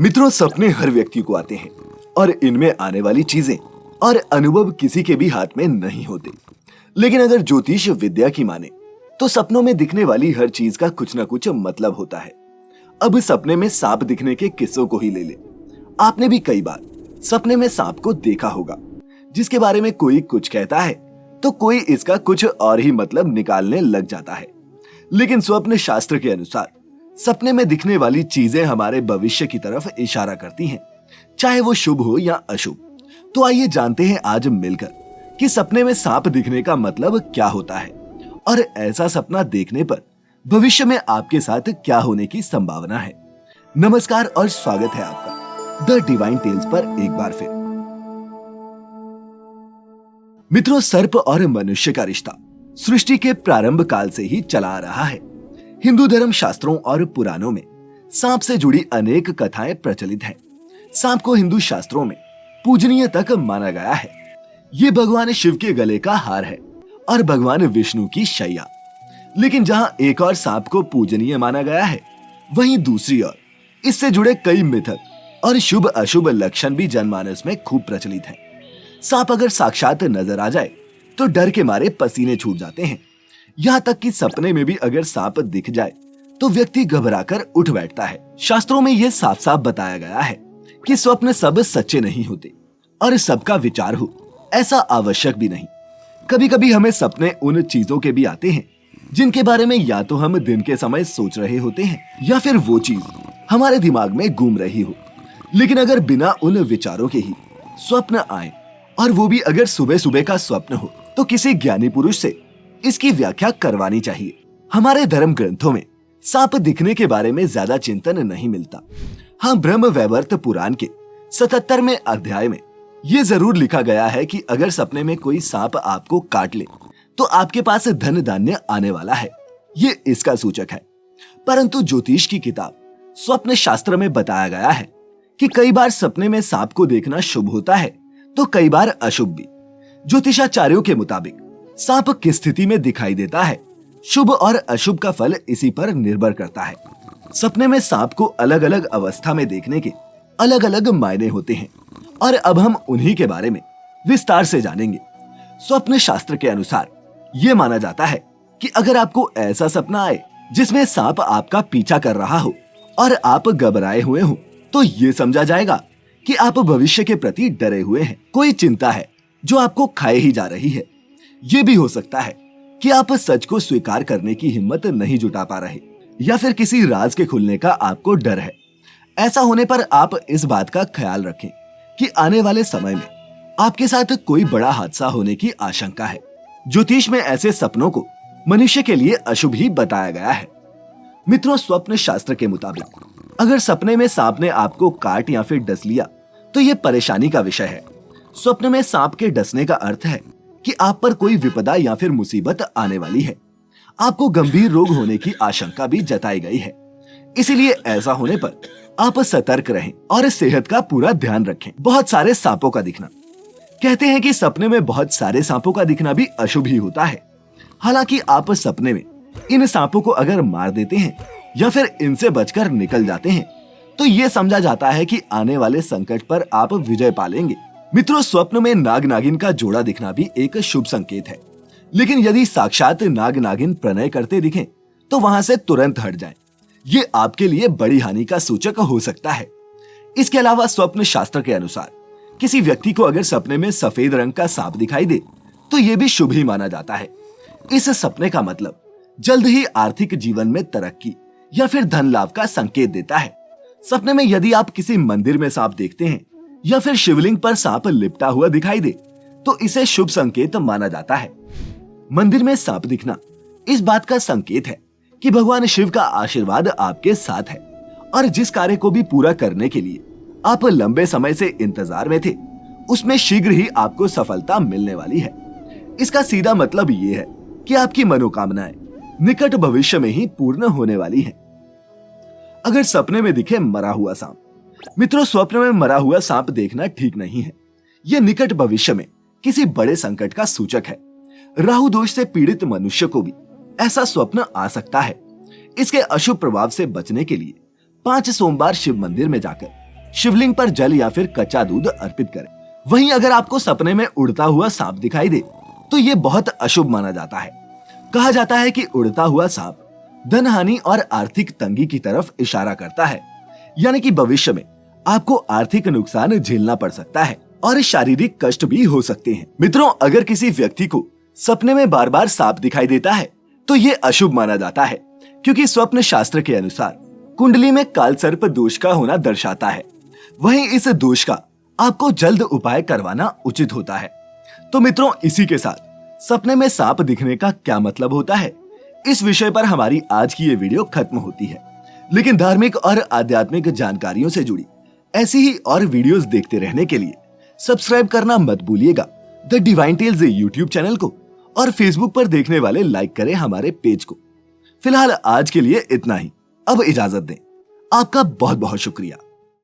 मित्रों, सपने हर व्यक्ति को आते हैं और इनमें आने वाली चीजें और अनुभव किसी के भी हाथ में नहीं होते। लेकिन अगर ज्योतिष विद्या की माने तो सपनों में दिखने वाली हर चीज का कुछ न कुछ मतलब होता है। अब सपने में सांप दिखने के किस्सों को ही ले ले। आपने भी कई बार सपने में सांप को देखा होगा, जिसके बारे में कोई कुछ कहता है तो कोई इसका कुछ और ही मतलब निकालने लग जाता है। लेकिन स्वप्न शास्त्र के अनुसार सपने में दिखने वाली चीजें हमारे भविष्य की तरफ इशारा करती हैं, चाहे वो शुभ हो या अशुभ। तो आइए जानते हैं आज मिलकर कि सपने में सांप दिखने का मतलब क्या होता है और ऐसा सपना देखने पर भविष्य में आपके साथ क्या होने की संभावना है। नमस्कार और स्वागत है आपका द डिवाइन टेल्स पर एक बार फिर। मित्रों, सर्प और मनुष्य का रिश्ता सृष्टि के प्रारंभ काल से ही चला आ रहा है। हिंदू धर्म शास्त्रों और पुराणों में सांप से जुड़ी अनेक कथाएं प्रचलित हैं। सांप को हिंदू शास्त्रों में पूजनीय तक माना गया है। ये भगवान शिव के गले का हार है और भगवान विष्णु की शैया। लेकिन जहां एक और सांप को पूजनीय माना गया है, वहीं दूसरी ओर इससे जुड़े कई मिथक और शुभ अशुभ लक्षण भी जनमानस में खूब प्रचलित हैं। सांप अगर साक्षात नजर आ जाए तो डर के मारे पसीने छूट जाते हैं। यहाँ तक कि सपने में भी अगर सांप दिख जाए तो व्यक्ति घबराकर उठ बैठता है। शास्त्रों में यह साफ साफ बताया गया है कि स्वप्न सब सच्चे नहीं होते और सबका विचार हो ऐसा आवश्यक भी नहीं। कभी कभी हमें सपने उन चीजों के भी आते हैं जिनके बारे में या तो हम दिन के समय सोच रहे होते हैं या फिर वो चीज हमारे दिमाग में घूम रही हो। लेकिन अगर बिना उन विचारों के ही स्वप्न आए और वो भी अगर सुबह सुबह का स्वप्न हो तो किसी ज्ञानी पुरुष से इसकी व्याख्या करवानी चाहिए। हमारे धर्म ग्रंथों में सांप दिखने के बारे में ज्यादा चिंतन नहीं मिलता। हाँ, ब्रह्म वैवर्त पुराण के 77वें अध्याय में ये जरूर लिखा गया है कि अगर सपने में कोई सांप आपको काट ले तो आपके पास धन धान्य आने वाला है। ये इसका सूचक है। परंतु ज्योतिष की किताब स्वप्न शास्त्र में बताया गया है कि कई बार सपने में सांप को देखना शुभ होता है तो कई बार अशुभ भी। ज्योतिषाचार्यों के मुताबिक सांप किस स्थिति में दिखाई देता है, शुभ और अशुभ का फल इसी पर निर्भर करता है। सपने में सांप को अलग अलग अवस्था में देखने के अलग अलग मायने होते हैं और अब हम उन्हीं के बारे में विस्तार से जानेंगे। स्वप्न शास्त्र के अनुसार ये माना जाता है कि अगर आपको ऐसा सपना आए जिसमें सांप आपका पीछा कर रहा हो और आप घबराए हुए हो तो ये समझा जाएगा कि आप भविष्य के प्रति डरे हुए हैं। कोई चिंता है जो आपको खाए ही जा रही है। ये भी हो सकता है कि आप सच को स्वीकार करने की हिम्मत नहीं जुटा पा रहे या फिर किसी राज के खुलने का आपको डर है। ऐसा होने पर आप इस बात का ख्याल रखें कि आने वाले समय में आपके साथ कोई बड़ा हादसा होने की आशंका है। ज्योतिष में ऐसे सपनों को मनुष्य के लिए अशुभ ही बताया गया है। मित्रों, स्वप्न शास्त्र के मुताबिक अगर सपने में सांप ने आपको काट या फिर डस लिया तो ये परेशानी का विषय है। स्वप्न में सांप के डसने का अर्थ है कि आप पर कोई विपदा या फिर मुसीबत आने वाली है। आपको गंभीर रोग होने की आशंका भी जताई गई है। इसीलिए ऐसा होने पर आप सतर्क रहें और सेहत का पूरा ध्यान रखें। बहुत सारे सांपों का दिखना, कहते हैं कि सपने में बहुत सारे सांपों का दिखना भी अशुभ ही होता है। हालांकि आप सपने में इन सांपों को अगर मार देते हैं या फिर इनसे बचकर निकल जाते हैं तो ये समझा जाता है कि आने वाले संकट पर आप विजय पालेंगे। मित्रों, स्वप्न में नाग नागिन का जोड़ा दिखना भी एक शुभ संकेत है। लेकिन यदि साक्षात नाग नागिन प्रणय करते दिखें तो वहां से तुरंत हट जाएं। ये आपके लिए बड़ी हानि का सूचक हो सकता है। इसके अलावा स्वप्न शास्त्र के अनुसार किसी व्यक्ति को अगर सपने में सफेद रंग का सांप दिखाई दे तो ये भी शुभ ही माना जाता है। इस सपने का मतलब जल्द ही आर्थिक जीवन में तरक्की या फिर धन लाभ का संकेत देता है। सपने में यदि आप किसी मंदिर में सांप देखते हैं या फिर शिवलिंग पर सांप लिपटा हुआ दिखाई दे तो इसे शुभ संकेत माना जाता है। मंदिर में सांप दिखना इस बात का संकेत है कि भगवान शिव का आशीर्वाद आपके साथ है और जिस कार्य को भी पूरा करने के लिए आप लंबे समय से इंतजार में थे उसमें शीघ्र ही आपको सफलता मिलने वाली है। इसका सीधा मतलब ये है कि आपकी मनोकामनाएं निकट भविष्य में ही पूर्ण होने वाली हैं। अगर सपने में दिखे मरा हुआ सांप, मित्रों, स्वप्न में मरा हुआ सांप देखना ठीक नहीं है। यह निकट भविष्य में किसी बड़े संकट का सूचक है। राहु दोष से पीड़ित मनुष्य को भी ऐसा स्वप्न आ सकता है। इसके अशुभ प्रभाव से बचने के लिए 5 सोमवार शिव मंदिर में जाकर शिवलिंग पर जल या फिर कच्चा दूध अर्पित करें। वहीं अगर आपको सपने में उड़ता हुआ सांप दिखाई दे तो ये बहुत अशुभ माना जाता है। कहा जाता है कि उड़ता हुआ सांप धन हानि और आर्थिक तंगी की तरफ इशारा करता है, यानी कि भविष्य में आपको आर्थिक नुकसान झेलना पड़ सकता है और शारीरिक कष्ट भी हो सकते हैं। मित्रों, अगर किसी व्यक्ति को सपने में बार बार सांप दिखाई देता है तो ये अशुभ माना जाता है, क्योंकि स्वप्न शास्त्र के अनुसार कुंडली में कालसर्प दोष का होना दर्शाता है। वहीं इस दोष का आपको जल्द उपाय करवाना उचित होता है। तो मित्रों, इसी के साथ सपने में सांप दिखने का क्या मतलब होता है, इस विषय पर हमारी आज की ये वीडियो खत्म होती है। लेकिन धार्मिक और आध्यात्मिक जानकारियों से जुड़ी ऐसी ही और वीडियोस देखते रहने के लिए सब्सक्राइब करना मत भूलिएगा the divine tales YouTube channel को, और फेसबुक पर देखने वाले लाइक करें हमारे पेज को। फिलहाल आज के लिए इतना ही। अब इजाजत दें। आपका बहुत बहुत शुक्रिया।